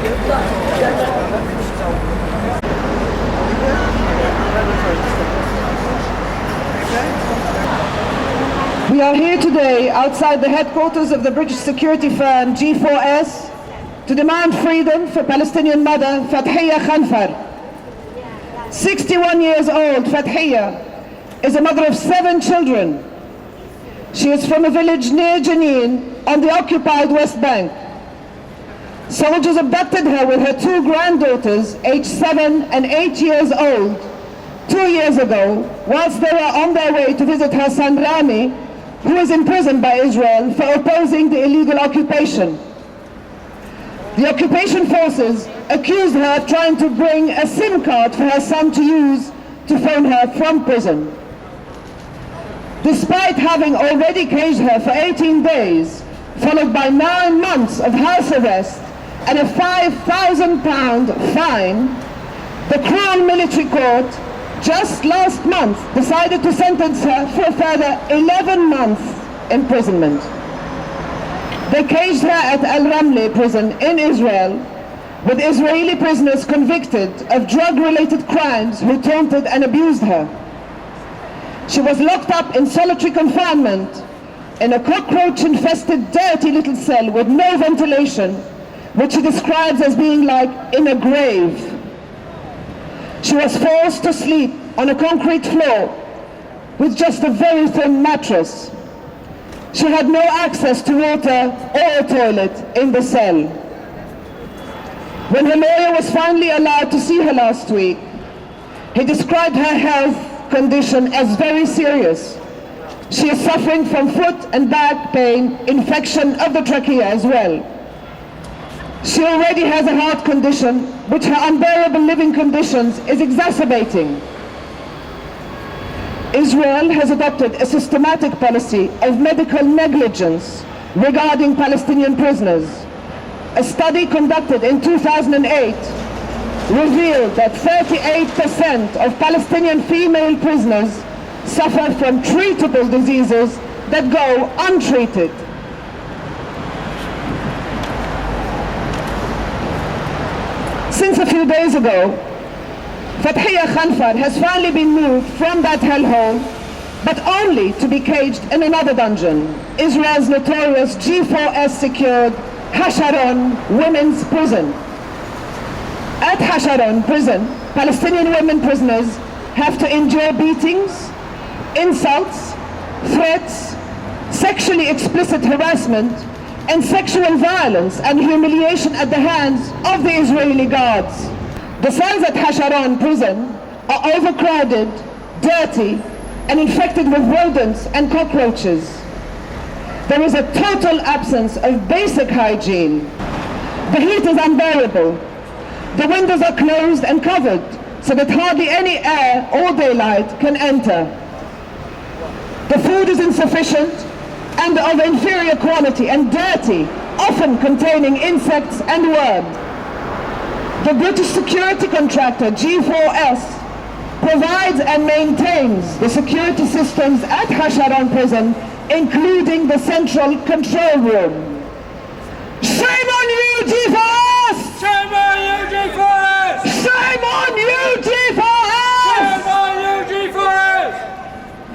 We are here today outside the headquarters of the British security firm G4S to demand freedom for Palestinian mother Fathia Khanfar. 61 years old, Fathia is a mother of 7 children. She is from a village near Jenin on the occupied West Bank. Soldiers abducted her with her 2 granddaughters, aged 7 and 8 years old, 2 years ago, whilst they were on their way to visit her son Rami, who is imprisoned by Israel for opposing the illegal occupation. The occupation forces accused her of trying to bring a SIM card for her son to use to phone her from prison. Despite having already caged her for 18 days, followed by 9 months of house arrest and a £5,000 fine, the Crown Military Court just last month decided to sentence her for a further 11 months imprisonment. They caged her at Al-Ramli prison in Israel, with Israeli prisoners convicted of drug-related crimes who taunted and abused her. She was locked up in solitary confinement in a cockroach-infested, dirty little cell with no ventilation, which she describes as being like in a grave. She was forced to sleep on a concrete floor with just a very thin mattress. She had no access to water or a toilet in the cell. When her lawyer was finally allowed to see her last week, he described her health condition as very serious. She is suffering from foot and back pain, infection of the trachea as well. She already has a heart condition, which her unbearable living conditions is exacerbating. Israel has adopted a systematic policy of medical negligence regarding Palestinian prisoners. A study conducted in 2008 revealed that 38% of Palestinian female prisoners suffer from treatable diseases that go untreated. Since a few days ago, Fathia Khanfar has finally been moved from that hellhole, but only to be caged in another dungeon, Israel's notorious G4S secured Hasharon women's prison. At Hasharon prison, Palestinian women prisoners have to endure beatings, insults, threats, sexually explicit harassment, and sexual violence and humiliation at the hands of the Israeli guards. The cells at Hasharon prison are overcrowded, dirty, and infected with rodents and cockroaches. There is a total absence of basic hygiene. The heat is unbearable. The windows are closed and covered so that hardly any air or daylight can enter. The food is insufficient and of inferior quality and dirty, often containing insects and worms. The British security contractor G4S provides and maintains the security systems at Hasharon prison, including the central control room. Shame on you, G4S! Shame on you, G4S! Shame on you, G4S! Shame on you, G4S!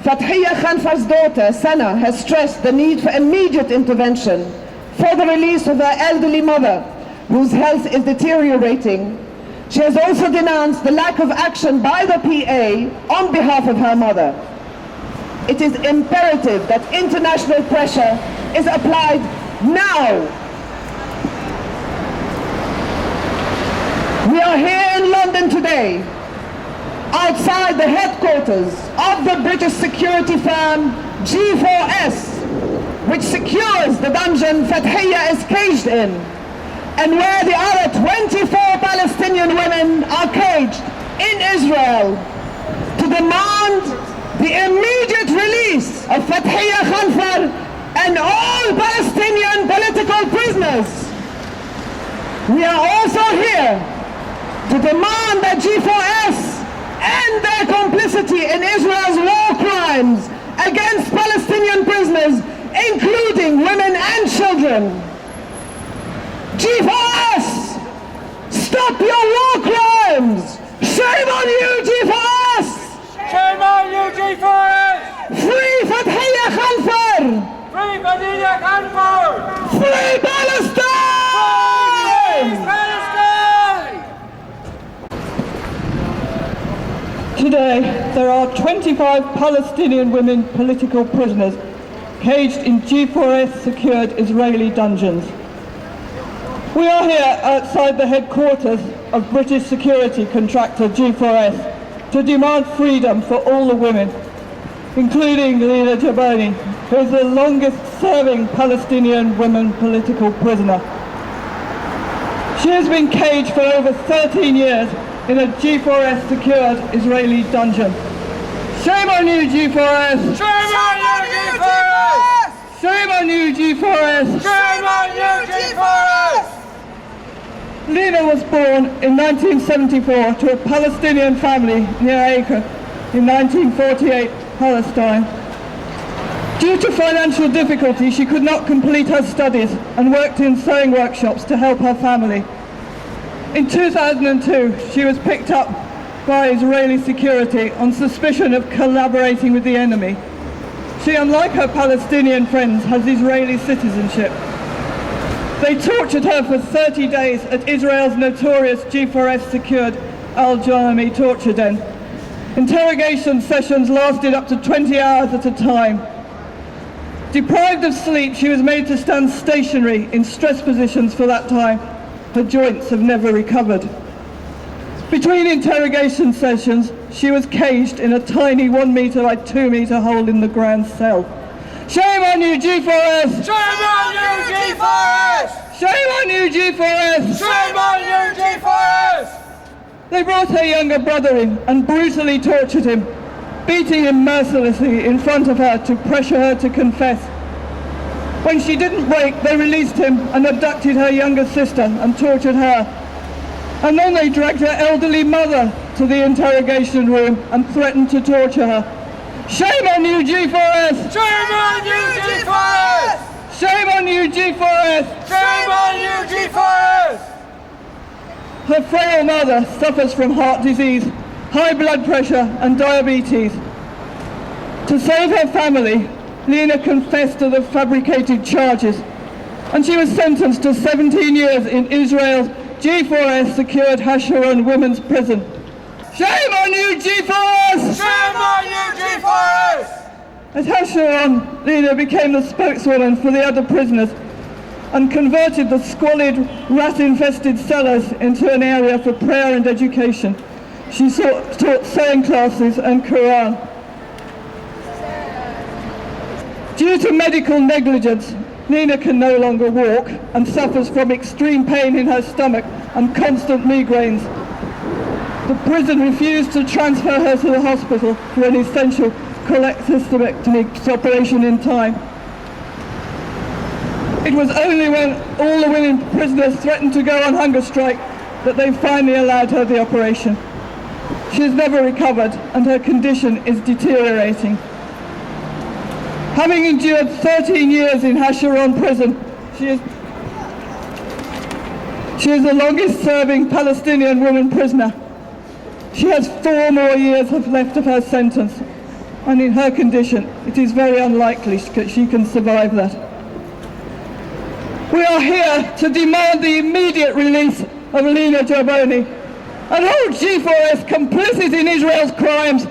Fathia Khanfar's daughter, Sana, has stressed the need for immediate intervention for the release of her elderly mother, whose health is deteriorating. She has also denounced the lack of action by the PA on behalf of her mother. It is imperative that international pressure is applied now. We are here in London today, outside the headquarters of the British security firm G4S, which secures the dungeon Fathia is caged in, and where the other 24 Palestinian women are caged in Israel, to demand the immediate release of Fathia Khanfar and all Palestinian political prisoners. We are also here to demand that G4S end their complicity in Israel's war crimes against Palestinian prisoners, including women and children. G4S, up your war crimes! Shame on you, G4S! Shame on you, G4S! Free Fathia Khanfar! Free Fathia Khanfar! Free Palestine! Free Palestine! Today, there are 25 Palestinian women political prisoners caged in G4S secured Israeli dungeons. We are here outside the headquarters of British security contractor G4S to demand freedom for all the women, including Lena Jarboni, who is the longest serving Palestinian woman political prisoner. She has been caged for over 13 years in a G4S secured Israeli dungeon. Shame on you, G4S! Shame on you, G4S! Shame on you, G4S! Shame on you, G4S! Lena was born in 1974 to a Palestinian family near Acre in 1948, Palestine. Due to financial difficulty, she could not complete her studies and worked in sewing workshops to help her family. In 2002, she was picked up by Israeli security on suspicion of collaborating with the enemy. She, unlike her Palestinian friends, has Israeli citizenship. They tortured her for 30 days at Israel's notorious G4S secured Jarboni torture den. Interrogation sessions lasted up to 20 hours at a time. Deprived of sleep, she was made to stand stationary in stress positions for that time. Her joints have never recovered. Between interrogation sessions, she was caged in a tiny 1 metre by 2 metre hole in the ground cell. Shame on you, G4S! Shame on you, G4S! Shame on you, G4S! Shame on you, G4S! They brought her younger brother in and brutally tortured him, beating him mercilessly in front of her to pressure her to confess. When she didn't break, they released him and abducted her younger sister and tortured her. And then they dragged her elderly mother to the interrogation room and threatened to torture her. Shame on you, G4S! Shame on you, G4S! Shame on you, G4S! Shame on you, G4S! Her frail mother suffers from heart disease, high blood pressure and diabetes. To save her family, Lena confessed to the fabricated charges, and she was sentenced to 17 years in Israel's G4S secured Hasharon women's prison. Shame on you, G4S! Shame on you, G4S! At Hasharon, Lena became the spokeswoman for the other prisoners and converted the squalid, rat-infested cellars into an area for prayer and education. She taught sewing classes and Quran. Due to medical negligence, Lena can no longer walk and suffers from extreme pain in her stomach and constant migraines. The prison refused to transfer her to the hospital for an essential cholecystectomy operation in time. It was only when all the women prisoners threatened to go on hunger strike that they finally allowed her the operation. She has never recovered and her condition is deteriorating. Having endured 13 years in Hasharon prison, she is the longest serving Palestinian woman prisoner. She has 4 more years left of her sentence, and in her condition, it is very unlikely that she can survive that. We are here to demand the immediate release of Lena Jarboni and hold G4S complicit in Israel's crimes,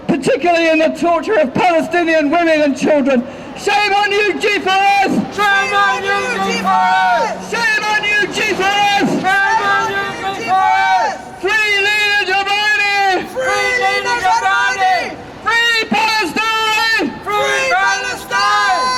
particularly in the torture of Palestinian women and children. Shame on you, G4S! Shame on you, G4S! Shame on you, G4S! Shame on you, G4S! Free Lena Jarboni! Free Lena Jarboni! Free Palestine! Free Palestine!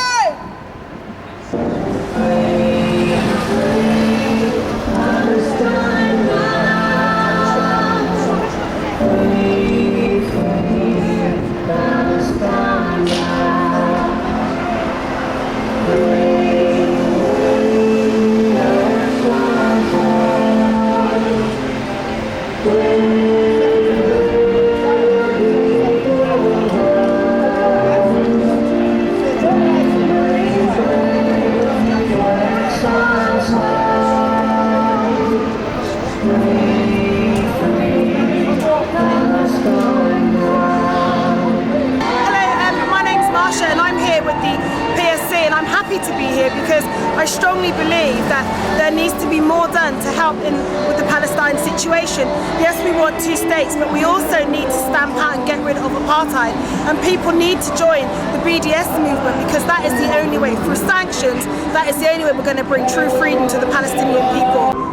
here with the PSC, and I'm happy to be here because I strongly believe that there needs to be more done to help with the Palestine situation. Yes, we want two states, but we also need to stamp out and get rid of apartheid, and people need to join the BDS movement because that is the only way. Through sanctions, that is the only way we're going to bring true freedom to the Palestinian people.